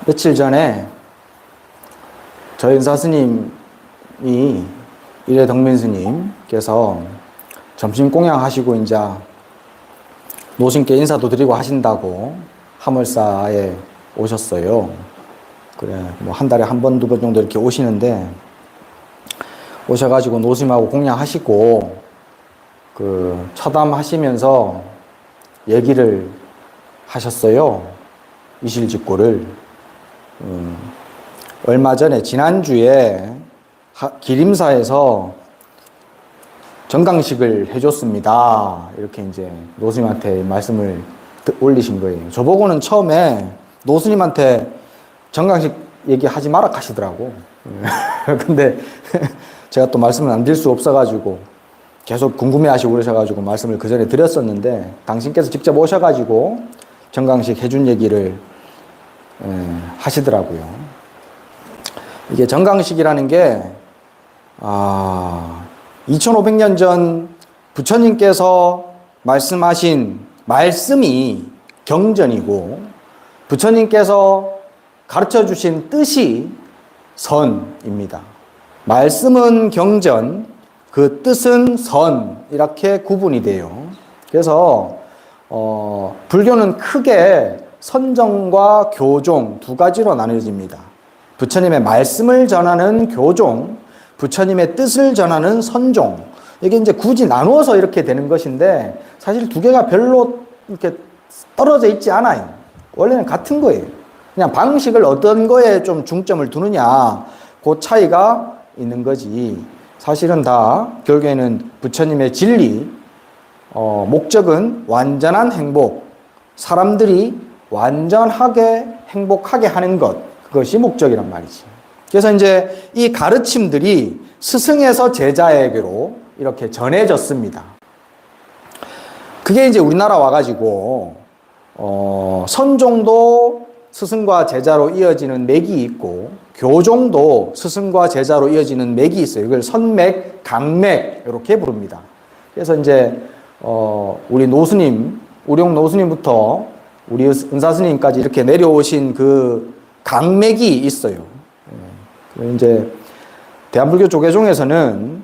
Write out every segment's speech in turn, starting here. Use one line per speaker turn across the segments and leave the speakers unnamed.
며칠 전에 저희 은사 스님이 일회 덕민 스님께서 점심 공양하시고 이제 노신께 인사도 드리고 하신다고 하물사에 오셨어요. 그래, 뭐 한 달에 한 번, 두 번 정도 이렇게 오시는데, 오셔가지고 노심하고 공양하시고, 처담하시면서 얘기를 하셨어요. 이실직고를. 얼마 전에, 지난주에 기림사에서 정강식을 해줬습니다. 이렇게 이제 노스님한테 말씀을 올리신 거예요. 저보고는 처음에 노스님한테 정강식 얘기하지 마라 하시더라고. 근데 제가 또 말씀을 안 드릴 수 없어가지고 계속 궁금해하시고 그러셔가지고 말씀을 그 전에 드렸었는데, 당신께서 직접 오셔가지고 정강식 해준 얘기를 하시더라고요. 이게 정강식이라는 게 2500년 전 부처님께서 말씀하신 말씀이 경전이고, 부처님께서 가르쳐 주신 뜻이 선입니다. 말씀은 경전, 그 뜻은 선, 이렇게 구분이 돼요. 그래서 불교는 크게 선정과 교종 두 가지로 나눠집니다. 부처님의 말씀을 전하는 교종, 부처님의 뜻을 전하는 선종. 이게 이제 굳이 나누어서 이렇게 되는 것인데, 사실 두 개가 별로 이렇게 떨어져 있지 않아요. 원래는 같은 거예요. 그냥 방식을 어떤 거에 좀 중점을 두느냐, 그 차이가 있는 거지. 사실은 다 결국에는 부처님의 진리, 목적은 완전한 행복, 사람들이 완전하게 행복하게 하는 것, 그것이 목적이란 말이지. 그래서 이제 이 가르침들이 스승에서 제자에게로 이렇게 전해졌습니다. 그게 이제 우리나라 와가지고 선종도 스승과 제자로 이어지는 맥이 있고, 교종도 스승과 제자로 이어지는 맥이 있어요. 이걸 선맥, 강맥 이렇게 부릅니다. 그래서 이제 우리 노스님, 우룡 노스님부터 우리 은사스님까지 이렇게 내려오신 그 강맥이 있어요. 이제 대한불교 조계종에서는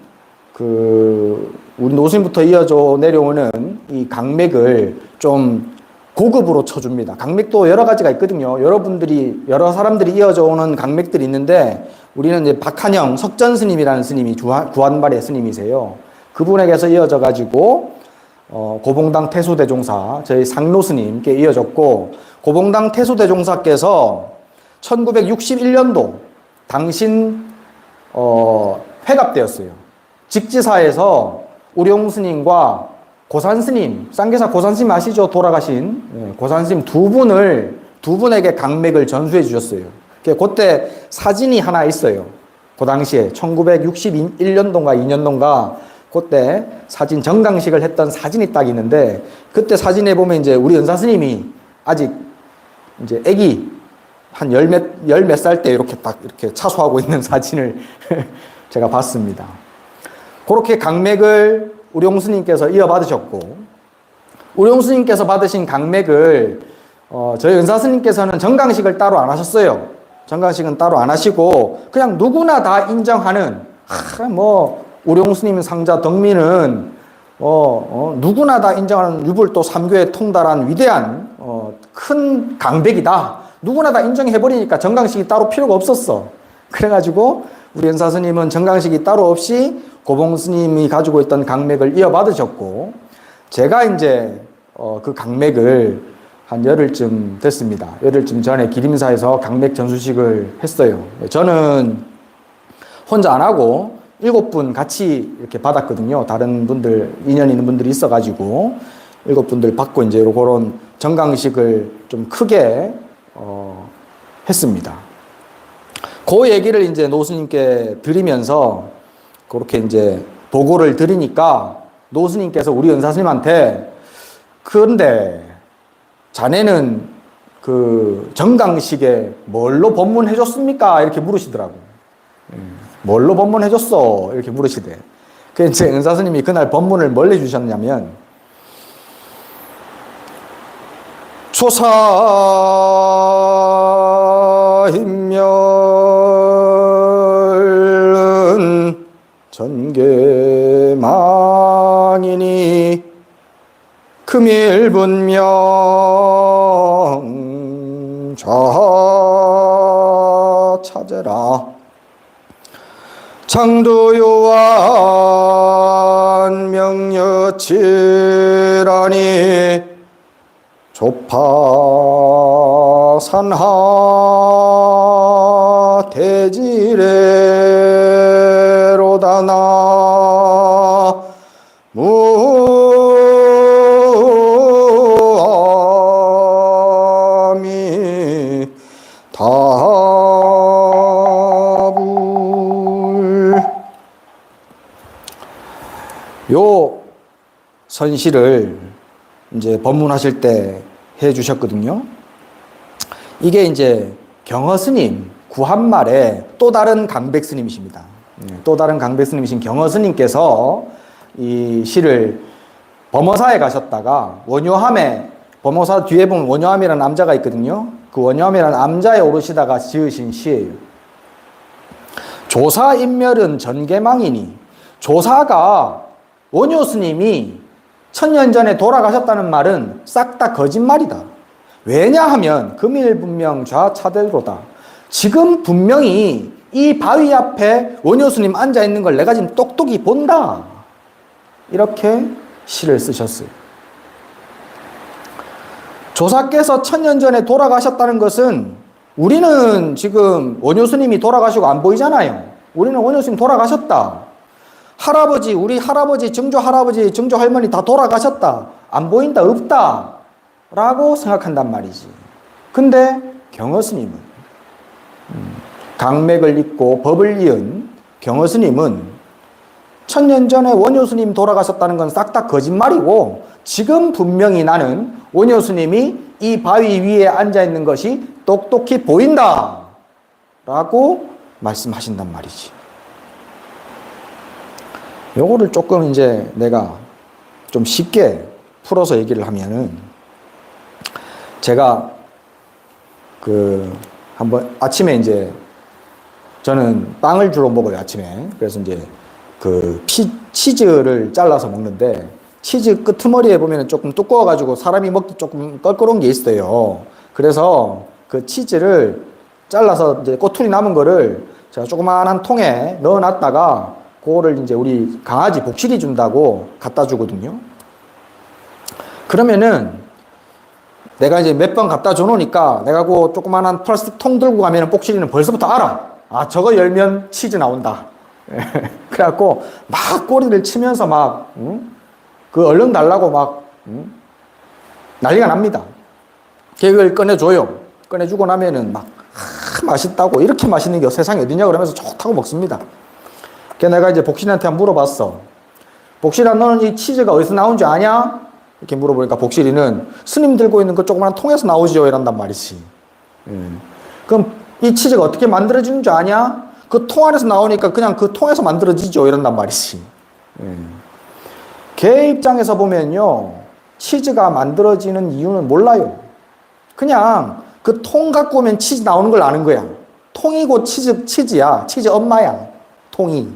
우리 노스님부터 이어져 내려오는 이 강맥을 좀 고급으로 쳐줍니다. 강맥도 여러 가지가 있거든요. 여러 사람들이 이어져 오는 강맥들이 있는데, 우리는 이제 박한영 석전 스님이라는 스님이 구한발의 스님이세요. 그분에게서 이어져 가지고 고봉당 태소대종사, 저희 상로 스님께 이어졌고, 고봉당 태소대종사께서 1961년도 당신 회갑되었어요. 직지사에서 우룡 스님과 고산 스님, 쌍계사 고산 스님 아시죠? 돌아가신 고산 스님 두 분에게 강맥을 전수해 주셨어요. 그때 사진이 하나 있어요. 그 당시에 1961년도인가 2년도인가 그때 사진 정강식을 했던 사진이 딱 있는데, 그때 사진에 보면 이제 우리 은사 스님이 아직 이제 애기 한 열 몇 살 때 이렇게 딱 이렇게 차수하고 있는 사진을 제가 봤습니다. 그렇게 강맥을 우룡 스님께서 이어받으셨고, 우룡 스님께서 받으신 강맥을 저희 은사 스님께서는 정강식을 따로 안 하셨어요. 정강식은 따로 안 하시고 그냥 누구나 다 인정하는 우룡 스님 상자 덕민은 누구나 다 인정하는 유불도 3교에 통달한 위대한 큰 강백이다. 누구나 다 인정해버리니까 정강식이 따로 필요가 없었어. 그래가지고 우리 은사 스님은 정강식이 따로 없이 고봉 스님이 가지고 있던 강맥을 이어받으셨고, 제가 이제 그 강맥을 한 열흘쯤 됐습니다. 열흘쯤 전에 기림사에서 강맥 전수식을 했어요. 저는 혼자 안 하고 7분 같이 이렇게 받았거든요. 다른 분들, 인연 있는 분들이 있어가지고 7분들 받고 이제 그런 정강식을 좀 크게 했습니다. 그 얘기를 이제 노스님께 드리면서 그렇게 이제 보고를 드리니까 노스님께서 우리 은사스님한테, 그런데 자네는 그 정강식에 뭘로 법문해 줬습니까? 이렇게 물으시더라고. 뭘로 법문해 줬어? 이렇게 물으시대. 그래서 이제 은사스님이 그날 법문을 뭘 해주셨냐면, 조사 금일분명 좌차제라 창두요한 명여치라니 조파산하 대지레로다나 무아미 다불. 요 선시를 이제 법문하실 때 해 주셨거든요. 이게 이제 경허스님 구한말에 또 다른 강백스님이십니다. 또 다른 강백스님이신 경허스님께서 이 시를 범어사에 가셨다가 원효함에, 범어사 뒤에 보면 원효함이라는 암자가 있거든요. 그 원효함이라는 암자에 오르시다가 지으신 시예요. 조사인멸은 전개망이니, 조사가 원효 스님이 천년 전에 돌아가셨다는 말은 싹 다 거짓말이다. 왜냐하면 금일분명 좌차대로다. 지금 분명히 이 바위 앞에 원효 스님 앉아 있는 걸 내가 지금 똑똑히 본다. 이렇게 시를 쓰셨어요. 조사께서 천년 전에 돌아가셨다는 것은 우리는 지금 원효 스님이 돌아가시고 안 보이잖아요. 우리는 원효 스님 돌아가셨다. 할아버지, 우리 할아버지, 증조 할아버지, 증조 할머니 다 돌아가셨다. 안 보인다, 없다. 라고 생각한단 말이지. 근데 경허스님은, 강맥을 잇고 법을 이은 경허스님은 천년 전에 원효스님 돌아가셨다는 건 싹 다 거짓말이고, 지금 분명히 나는 원효스님이 이 바위 위에 앉아있는 것이 똑똑히 보인다. 라고 말씀하신단 말이지. 요거를 조금 이제 내가 좀 쉽게 풀어서 얘기를 하면은, 제가 한번 아침에 이제 저는 빵을 주로 먹어요, 아침에. 그래서 이제 치즈를 잘라서 먹는데, 치즈 끄트머리에 보면 조금 두꺼워가지고 사람이 먹기 조금 껄끄러운 게 있어요. 그래서 그 치즈를 잘라서 이제 꼬투리 남은 거를 제가 조그마한 통에 넣어놨다가 그거를 이제 우리 강아지 복실이 준다고 갖다 주거든요. 그러면은 내가 이제 몇 번 갖다 줘 놓으니까 내가 그 조그마한 플라스틱 통 들고 가면은 복실이는 벌써부터 알아. 아, 저거 열면 치즈 나온다. 그래갖고 막 꼬리를 치면서 막, 얼른 달라고 막, 난리가 납니다. 그걸 꺼내줘요. 꺼내주고 나면은 막, 맛있다고. 이렇게 맛있는 게 세상에 어디냐 그러면서 좋다고 먹습니다. 그래서 내가 이제 복실이한테 한번 물어봤어. 복실아, 너는 이 치즈가 어디서 나온 줄 아냐? 이렇게 물어보니까 복실이는 스님 들고 있는 그 조그만 통에서 나오지요. 이란단 말이지. 그럼 이 치즈가 어떻게 만들어지는 줄 아냐? 그 통 안에서 나오니까 그냥 그 통에서 만들어지죠. 이란단 말이지. 걔 입장에서 보면요, 치즈가 만들어지는 이유는 몰라요. 그냥 그 통 갖고 오면 치즈 나오는 걸 아는 거야. 통이고 치즈야. 치즈 엄마야. 통이.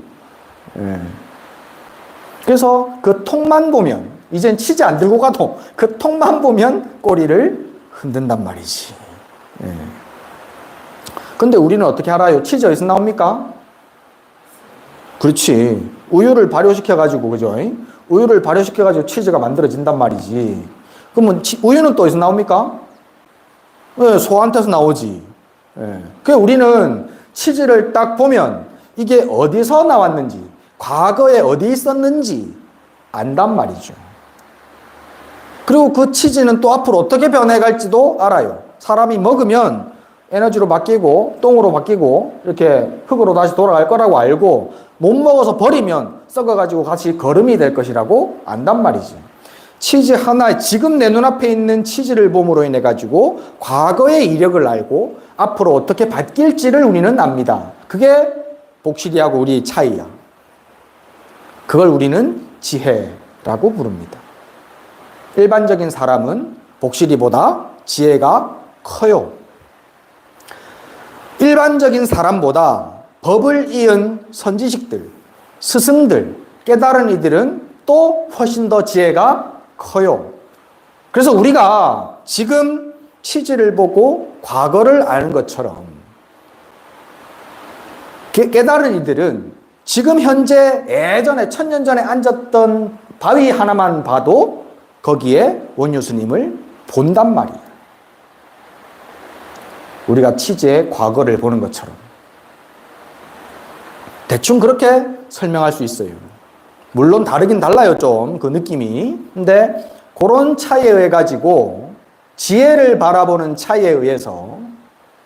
그래서 그 통만 보면, 이젠 치즈 안 들고 가도 그 통만 보면 꼬리를 흔든단 말이지. 근데 우리는 어떻게 알아요? 치즈 어디서 나옵니까? 그렇지. 우유를 발효시켜가지고, 그죠? 우유를 발효시켜가지고 치즈가 만들어진단 말이지. 그러면 우유는 또 어디서 나옵니까? 소한테서 나오지. 그래서 우리는 치즈를 딱 보면 이게 어디서 나왔는지, 과거에 어디 있었는지 안단 말이죠. 그리고 그 치즈는 또 앞으로 어떻게 변해갈지도 알아요. 사람이 먹으면 에너지로 바뀌고 똥으로 바뀌고 이렇게 흙으로 다시 돌아갈 거라고 알고, 못 먹어서 버리면 썩어가지고 같이 거름이 될 것이라고 안단 말이지. 치즈 하나, 지금 내 눈앞에 있는 치즈를 봄으로 인해 가지고 과거의 이력을 알고 앞으로 어떻게 바뀔지를 우리는 압니다. 그게 복실이하고 우리 차이야. 그걸 우리는 지혜라고 부릅니다. 일반적인 사람은 복실이보다 지혜가 커요. 일반적인 사람보다 법을 이은 선지식들, 스승들, 깨달은 이들은 또 훨씬 더 지혜가 커요. 그래서 우리가 지금 치즈를 보고 과거를 아는 것처럼 깨달은 이들은 지금 현재 예전에 1000년 전에 앉았던 바위 하나만 봐도 거기에 원유스님을 본단 말이에요. 우리가 치즈의 과거를 보는 것처럼. 대충 그렇게 설명할 수 있어요. 물론 다르긴 달라요, 좀 그 느낌이. 근데 그런 차이에 의해 가지고 지혜를 바라보는 차이에 의해서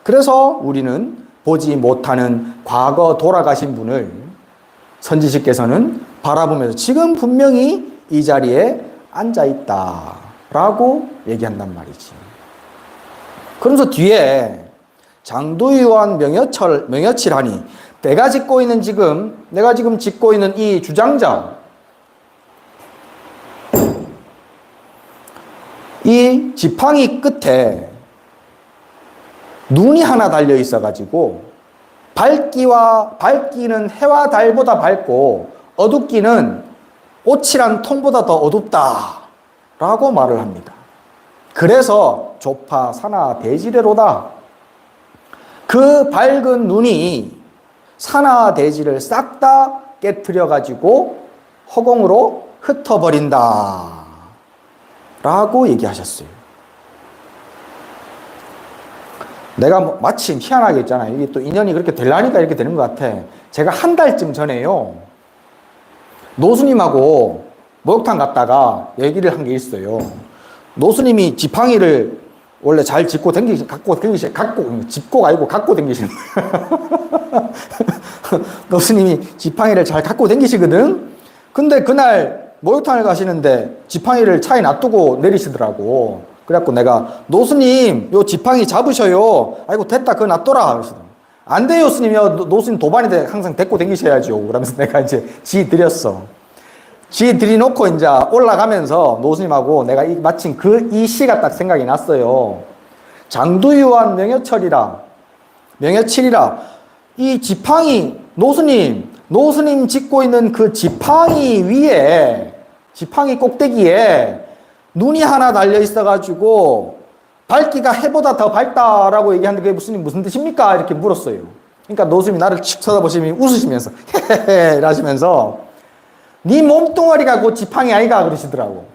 그래서 우리는 보지 못하는 과거 돌아가신 분을 선지식께서는 바라보면서 지금 분명히 이 자리에 앉아 있다라고 얘기한단 말이지. 그러면서 뒤에 장도유한 명여칠하니 내가 짓고 있는 내가 지금 짓고 있는 이 주장자, 이 지팡이 끝에 눈이 하나 달려 있어가지고 밝기는 해와 달보다 밝고 어둡기는 오칠한 통보다 더 어둡다라고 말을 합니다. 그래서 조파 산하 대지례로다. 그 밝은 눈이 산하 대지를 싹 다 깨트려가지고 허공으로 흩어버린다 라고 얘기하셨어요. 내가 마침 희한하게 있잖아요. 이게 또 인연이 그렇게 되려니까 이렇게 되는 것 같아. 제가 한 달쯤 전에요, 노수님하고 목욕탕 갔다가 얘기를 한 게 있어요. 노수님이 지팡이를 원래 잘 짚고 갖고 다니시는 거예요. 노수님이 지팡이를 잘 갖고 다니시거든. 근데 그날 목욕탕을 가시는데 지팡이를 차에 놔두고 내리시더라고. 그래갖고 내가 노수님 요 지팡이 잡으셔요. 아이고 됐다 그거 놔둬라. 그러시더라고. 안 돼요 스님이요. 노수님 도반에 항상 데리고 다니셔야죠. 그러면서 내가 이제 지드렸어. 지드려놓고 이제 올라가면서 노수님하고 내가 마침 이 시가 딱 생각이 났어요. 장두유한 명여칠이라 이 지팡이 노수님 짓고 있는 그 지팡이 위에 지팡이 꼭대기에 눈이 하나 달려 있어가지고 밝기가 해보다 더 밝다라고 얘기하는데 그게 무슨 뜻입니까? 이렇게 물었어요. 그러니까 노수님이 나를 칙 쳐다보시면 웃으시면서 헤헤헤 이러시면서 네 몸뚱아리가 곧 지팡이 아니가 그러시더라고.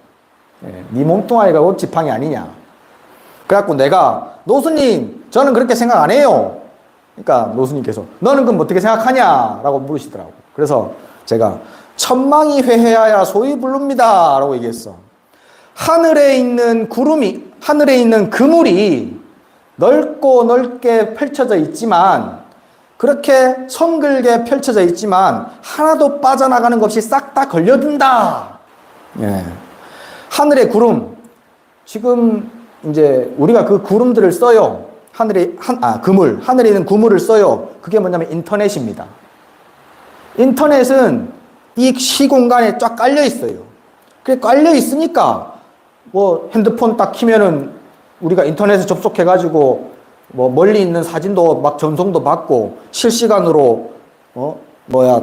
네 몸뚱아리가 곧 지팡이 아니냐. 그래갖고 내가 노수님 저는 그렇게 생각 안 해요. 그러니까 노수님께서 너는 그럼 어떻게 생각하냐라고 물으시더라고. 그래서 제가 천망이 회해하야 소위 부릅니다 라고 얘기했어. 하늘에 있는 그물이 넓고 넓게 펼쳐져 있지만 그렇게 성글게 펼쳐져 있지만 하나도 빠져나가는 것 없이 싹 다 걸려든다. 예. 하늘의 구름. 지금 이제 우리가 그 구름들을 써요. 하늘에 있는 그물을 써요. 그게 뭐냐면 인터넷입니다. 인터넷은 이 시공간에 쫙 깔려 있어요. 그게 깔려 있으니까 뭐 핸드폰 딱 키면은 우리가 인터넷에 접속해가지고 뭐 멀리 있는 사진도 막 전송도 받고 실시간으로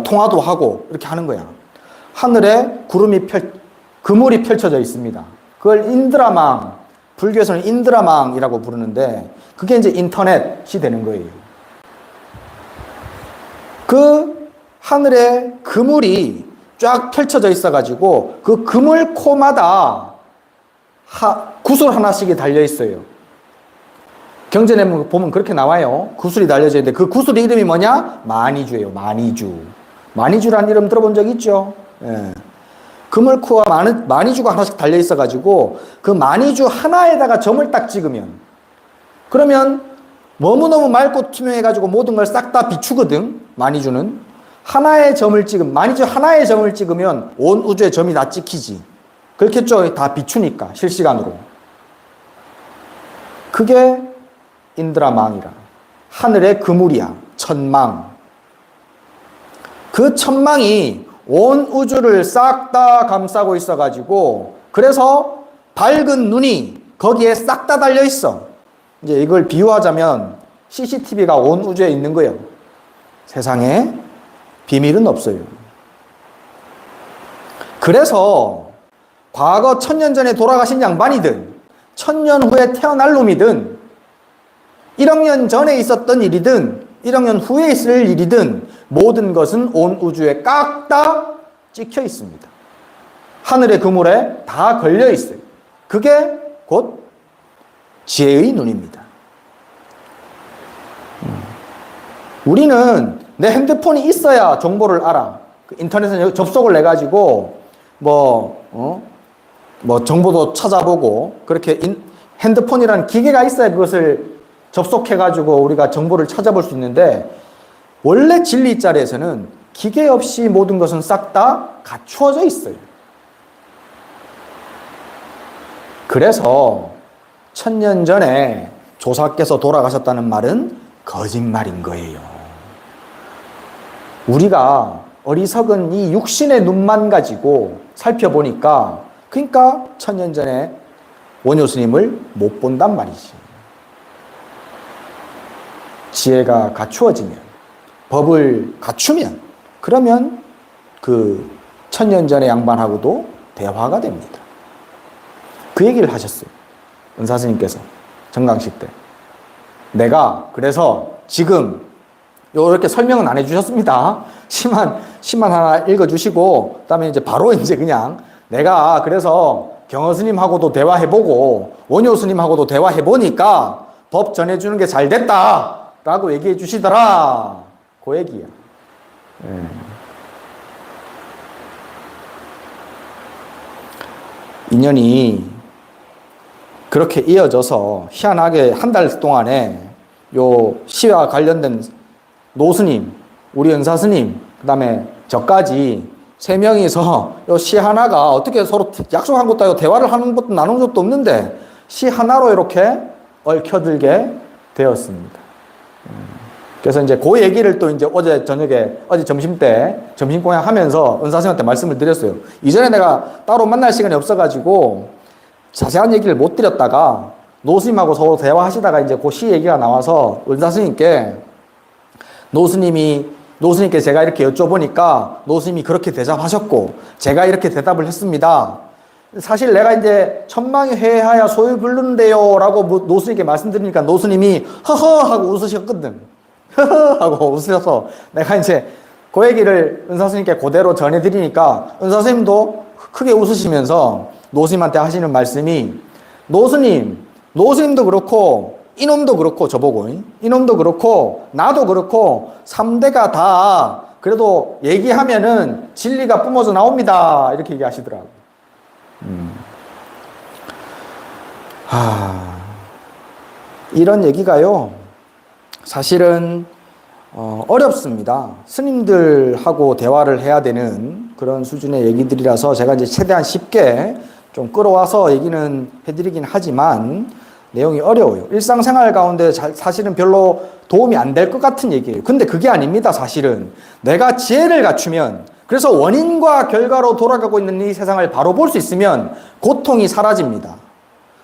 통화도 하고 이렇게 하는 거야. 하늘에 그물이 펼쳐져 있습니다. 그걸 인드라망, 불교에서는 인드라망이라고 부르는데 그게 이제 인터넷이 되는 거예요. 그 하늘에 그물이 쫙 펼쳐져 있어가지고 그 그물 코마다 구슬 하나씩이 달려 있어요. 경전에 보면 그렇게 나와요. 구슬이 달려져 있는데 그 구슬 이름이 뭐냐? 마니주예요. 마니주라는 이름 들어본 적 있죠? 예. 그물코와 마니주가 하나씩 달려 있어가지고 그 마니주 하나에다가 점을 딱 찍으면 그러면 너무너무 맑고 투명해가지고 모든 걸 싹 다 비추거든. 마니주 하나의 점을 찍으면 온 우주의 점이 다 찍히지. 그렇겠죠. 다 비추니까 실시간으로. 그게 인드라망이라. 하늘의 그물이야. 천망. 그 천망이 온 우주를 싹 다 감싸고 있어가지고 그래서 밝은 눈이 거기에 싹 다 달려 있어. 이제 이걸 비유하자면 CCTV가 온 우주에 있는 거예요. 세상에 비밀은 없어요. 그래서 과거 1000년 전에 돌아가신 양반이든 천년 후에 태어날 놈이든 1억 년 전에 있었던 일이든 1억 년 후에 있을 일이든 모든 것은 온 우주에 깍다 찍혀 있습니다. 하늘의 그물에 다 걸려 있어요. 그게 곧 지혜의 눈입니다. 우리는 내 핸드폰이 있어야 정보를 알아. 인터넷에 접속을 해가지고 정보도 찾아보고 그렇게 핸드폰이라는 기계가 있어야 그것을 접속해가지고 우리가 정보를 찾아볼 수 있는데 원래 진리 자리에서는 기계 없이 모든 것은 싹 다 갖추어져 있어요. 그래서 1000년 전에 조사께서 돌아가셨다는 말은 거짓말인 거예요. 우리가 어리석은 이 육신의 눈만 가지고 살펴보니까 그러니까 1000년 전에 원효 스님을 못 본단 말이지. 지혜가 갖추어지면, 법을 갖추면, 그러면 그 1000년 전의 양반하고도 대화가 됩니다. 그 얘기를 하셨어요. 은사 스님께서 정강식 때. 내가 그래서 지금 이렇게 설명은 안 해주셨습니다. 시만 하나 읽어주시고 그다음에 이제 바로 이제 그냥 내가 그래서 경허 스님하고도 대화해보고 원효 스님하고도 대화해보니까 법 전해주는 게 잘 됐다라고 얘기해 주시더라. 그 얘기야. 예. 인연이 그렇게 이어져서 희한하게 한 달 동안에 요 시와 관련된 노스님, 우리 은사스님, 그 다음에 저까지 세 명이서 요 시 하나가 어떻게 서로 약속한 것도 아니고 대화를 하는 것도 나눈 것도 없는데 시 하나로 이렇게 얽혀들게 되었습니다. 그래서 이제 그 얘기를 또 이제 어제 점심 때 점심 공양 하면서 은사스님한테 말씀을 드렸어요. 이전에 내가 따로 만날 시간이 없어가지고 자세한 얘기를 못 드렸다가 노스님하고 서로 대화하시다가 이제 그 시 얘기가 나와서 은사스님께 노스님께 제가 이렇게 여쭤보니까 노스님이 그렇게 대답하셨고 제가 이렇게 대답을 했습니다. 사실 내가 이제 천망이 회하여 소유 부르는데요 라고 노스님께 말씀드리니까 노스님이 허허 하고 웃으셨거든. 허허 하고 웃으셔서 내가 이제 그 얘기를 은사스님께 그대로 전해드리니까 은사스님도 크게 웃으시면서 노스님한테 하시는 말씀이 노스님도 그렇고 이놈도 그렇고 저보고 이놈도 그렇고 나도 그렇고 3대가 다 그래도 얘기하면은 진리가 뿜어져 나옵니다. 이렇게 얘기하시더라고요. 이런 얘기가요 사실은 어렵습니다. 스님들하고 대화를 해야 되는 그런 수준의 얘기들이라서 제가 이제 최대한 쉽게 좀 끌어와서 얘기는 해드리긴 하지만 내용이 어려워요. 일상생활 가운데 사실은 별로 도움이 안 될 것 같은 얘기예요. 근데 그게 아닙니다. 사실은 내가 지혜를 갖추면 그래서 원인과 결과로 돌아가고 있는 이 세상을 바로 볼 수 있으면 고통이 사라집니다.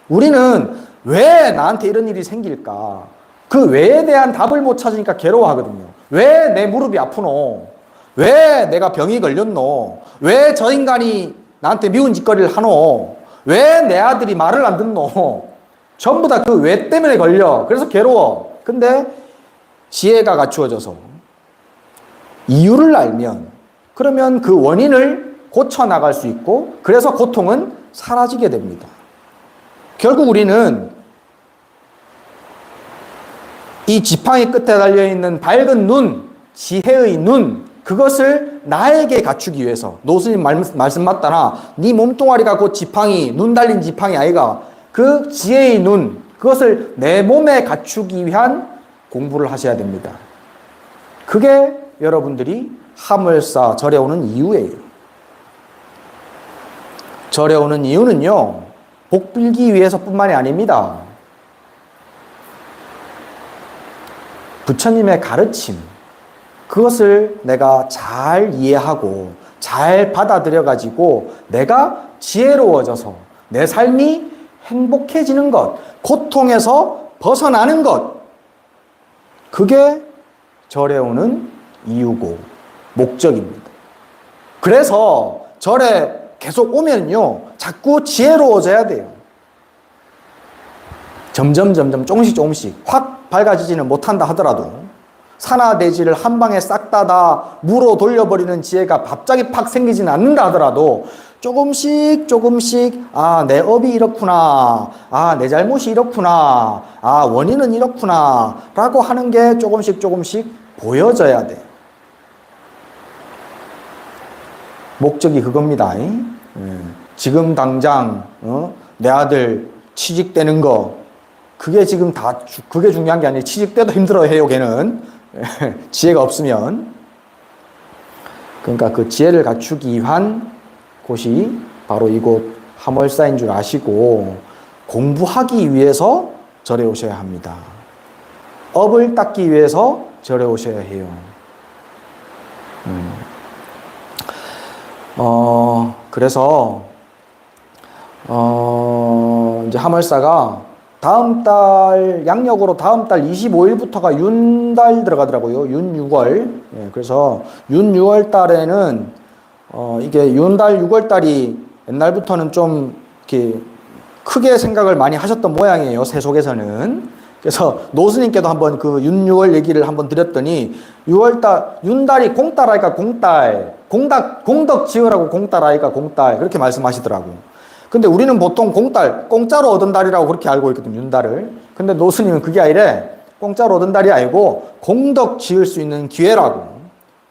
우리는 왜 나한테 이런 일이 생길까? 그 왜에 대한 답을 못 찾으니까 괴로워하거든요. 왜 내 무릎이 아프노? 왜 내가 병이 걸렸노? 왜 저 인간이 나한테 미운 짓거리를 하노? 왜 내 아들이 말을 안 듣노? 전부 다 그 왜 때문에 걸려. 그래서 괴로워. 근데 지혜가 갖추어져서 이유를 알면 그러면 그 원인을 고쳐나갈 수 있고 그래서 고통은 사라지게 됩니다. 결국 우리는 이 지팡이 끝에 달려있는 밝은 눈, 지혜의 눈, 그것을 나에게 갖추기 위해서 노스님 말씀 맞다나 네 몸뚱아리가 곧 지팡이, 눈 달린 지팡이 아이가 그 지혜의 눈, 그것을 내 몸에 갖추기 위한 공부를 하셔야 됩니다. 그게 여러분들이 하물사 절에 오는 이유예요. 절에 오는 이유는요, 복 빌기 위해서뿐만이 아닙니다. 부처님의 가르침, 그것을 내가 잘 이해하고 잘 받아들여가지고 내가 지혜로워져서 내 삶이 행복해지는 것, 고통에서 벗어나는 것, 그게 절에 오는 이유고 목적입니다. 그래서 절에 계속 오면요 자꾸 지혜로워져야 돼요. 점점 조금씩 확 밝아지지는 못한다 하더라도 산화대지를 한 방에 싹 다 무로 돌려버리는 지혜가 갑자기 팍 생기지는 않는다 하더라도 조금씩 아, 내 업이 이렇구나, 아, 내 잘못이 이렇구나, 아, 원인은 이렇구나 라고 하는 게 조금씩 보여져야 돼. 목적이 그겁니다. 지금 당장 내 아들 취직되는 거 그게 지금 그게 중요한 게 아니에요. 취직돼도 힘들어해요, 걔는. 지혜가 없으면. 그러니까 그 지혜를 갖추기 위한 곳이 바로 이곳 하월사인 줄 아시고 공부하기 위해서 절에 오셔야 합니다. 업을 닦기 위해서 절에 오셔야 해요. 그래서 이제 하월사가 다음 달 양력으로 다음 달 25일부터가 윤달 들어가더라고요. 윤 6월. 예, 그래서 윤 6월 달에는 이게 윤달 6월 달이 옛날부터는 좀 이렇게 크게 생각을 많이 하셨던 모양이에요. 세속에서는. 그래서 노스님께도 한번 그 윤 6월 얘기를 한번 드렸더니 6월달 윤달이 공달하니까 공달, 공덕 지으라고 공달하니까 공달 그렇게 말씀하시더라고요. 근데 우리는 보통 공달, 공짜로 얻은 달이라고 그렇게 알고 있거든요, 윤달을. 근데 노스님은 그게 아니래. 공짜로 얻은 달이 아니고 공덕 지을 수 있는 기회라고.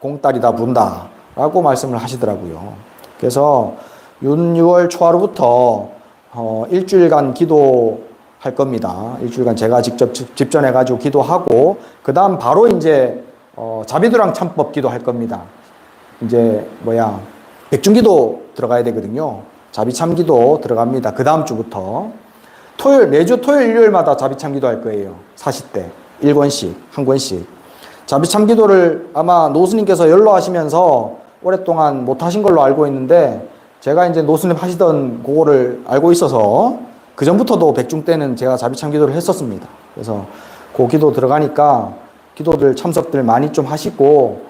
공달이다 부른다 라고 말씀을 하시더라고요. 그래서 윤 6월 초하루부터 일주일간 기도할 겁니다. 일주일간 제가 직접 집전해가지고 기도하고 그 다음 바로 이제 자비도랑 참법 기도할 겁니다. 이제 백중기도 들어가야 되거든요. 자비참기도 들어갑니다. 그 다음 주부터. 매주 토요일, 일요일마다 자비참기도 할 거예요. 40대. 1권씩, 한 권씩. 자비참기도를 아마 노스님께서 연로하시면서 오랫동안 못 하신 걸로 알고 있는데, 제가 이제 노스님 하시던 그거를 알고 있어서, 그 전부터도 백중 때는 제가 자비참기도를 했었습니다. 그래서 그 기도 들어가니까 기도들 참석들 많이 좀 하시고,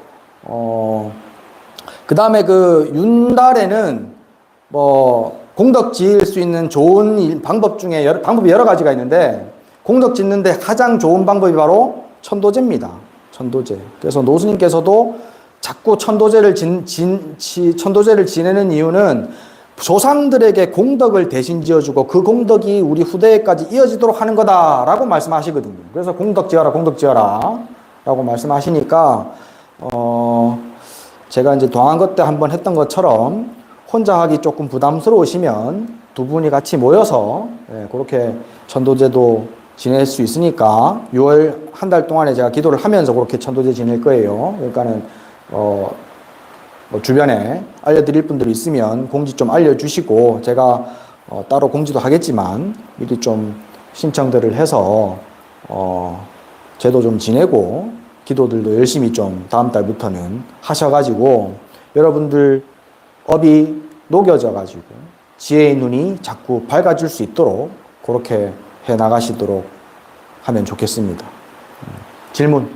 그 다음에 그 윤달에는 공덕 지을 수 있는 좋은 방법 중에 방법이 여러 가지가 있는데 공덕 짓는데 가장 좋은 방법이 바로 천도제입니다. 천도제. 그래서 노스님께서도 자꾸 천도제를 지내는 이유는 조상들에게 공덕을 대신 지어주고 그 공덕이 우리 후대에까지 이어지도록 하는 거다라고 말씀하시거든요. 그래서 공덕 지어라 라고 말씀하시니까 제가 이제 동안거 때 한번 했던 것처럼 혼자 하기 조금 부담스러우시면 두 분이 같이 모여서 그렇게 천도제도 지낼 수 있으니까 6월 한 달 동안에 제가 기도를 하면서 그렇게 천도제 지낼 거예요. 그러니까는 주변에 알려드릴 분들이 있으면 공지 좀 알려주시고 제가 따로 공지도 하겠지만 미리 좀 신청들을 해서 제도 좀 지내고 기도들도 열심히 좀 다음 달부터는 하셔가지고 여러분들 업이 녹여져가지고 지혜의 눈이 자꾸 밝아질 수 있도록 그렇게 해 나가시도록 하면 좋겠습니다. 질문?